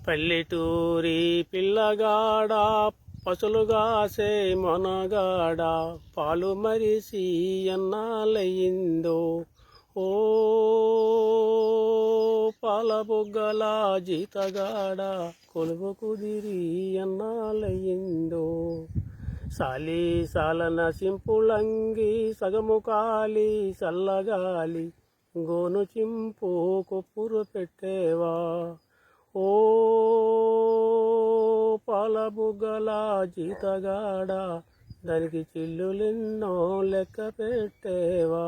పల్లెటూరి పిల్లగాడ పసులుగాసే మొనగాడ పాలు మరిసి ఎన్నాలయ్యిందో ఓ పాల బుగ్గల జీతగాడ కొలువు కుదిరి ఎన్నాలయ్యిందో సాలి సాలన సింపులంగి సగము కాలి చల్లగాలి గోను చింపు కొప్పురు పెట్టేవా ఓ పాల బుగ్గల జీతగాడ దానికి చిల్లులెన్నో లెక్క పెట్టేవా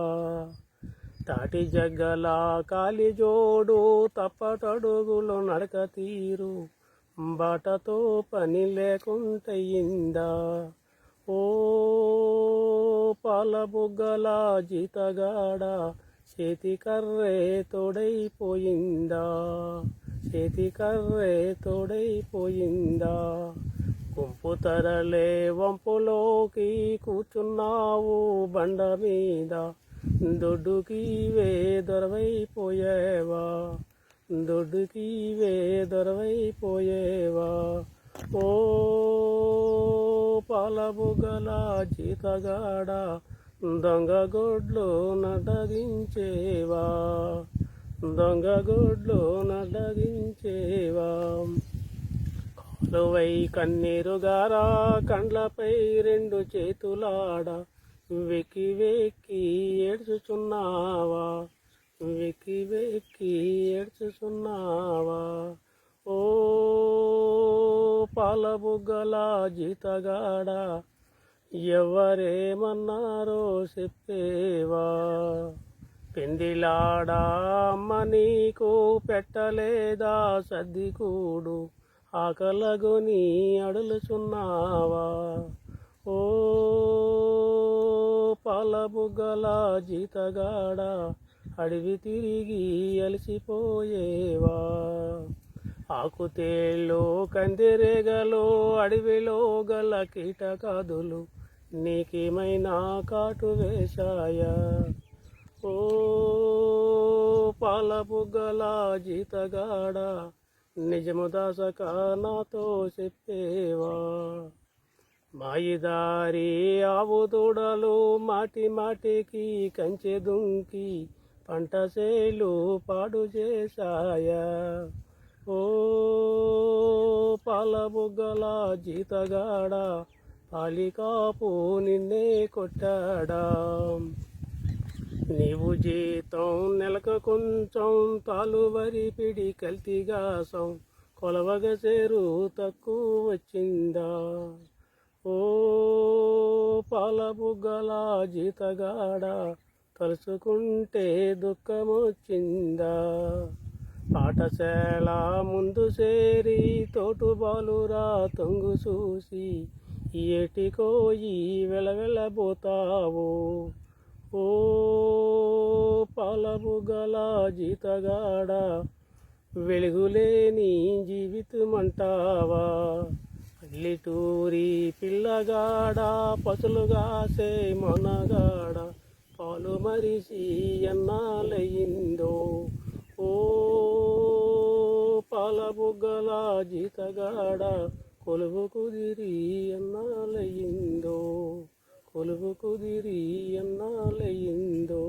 తాటి జగ్గల కాలి జోడు తప్పటడుగులు నడక తీరు బాటతో పని లేకుంటయిందా ఓ పాల బుగ్గల జీతగాడ చేతి కర్రే తోడైపోయిందా చేతి కర్రే తోడైపోయిందా గుంపు తరలే వంపులోకి కూర్చున్నావు బండ మీద దొడ్డుకి దొరవైపోయేవా దొడ్డుకి దొరవైపోయేవా ఓ పాల బుగ్గల జీతగాడ దొంగ గొడ్లు నడగించేవా దొంగ గొడ్లు నడగించేవా కాలువై కన్నీరుగారా కండ్లపై రెండు చేతులాడ వెక్కి వెక్కి ఏడ్చుచున్నావా వెక్కి వెక్కి ఏడ్చుచున్నావా ఓ పాల బుగ్గల జీతగాడ ఎవరేమన్నారో చెప్పేవా పెందిలాడా అమ్మ నీకు పెట్టలేదా సర్దికూడు ఆకలగొని అడులుచున్నావా ఓ పాల బుగ్గల జీతగాడ అడవి తిరిగి అలసిపోయేవా ఆకుతేళ్ళు కందిరేగలు అడవిలో గల కీటకాదులు నీకేమైనా కాటు వేశాయా ఓ పాల బుగ్గల జీతగాడ నిజము దాసక నాతో చెప్పేవా మాయిదారి ఆవు దూడలు మాటి మాటికి కంచె దుంకి పంట చేలు పాడు చేశాయా ఓ పాల బుగ్గల జీతగాడ పాలికాపు నిన్నే కొట్టాడా నీవు జీతం నెలకు కొంచెం తాలువరి పిడి కల్తీగాసం కొలవగ చేరు తక్కువ వచ్చిందా ఓ పాల బుగ్గల జీతగాడ తలుచుకుంటే దుఃఖమొచ్చిందా పాఠశాల ముందు చేరి తోటుబాలురా తొంగు చూసి ఏటికోయి వెలవెలబోతావు ఓ పాల బుగ్గల జీతగాడ వెలుగులేని జీవితమంటావా పల్లెటూరి పిల్లగాడ పసులుగాసే మొనగాడ పాలు మరిసి ఎన్నాలయ్యిందో ఓ పాల బుగ్గల జీతగాడ కొలువు కుదిరి ఎన్నాలయ్యిందో కొలువు కుదిరి ఎన్నాలయ్యిందో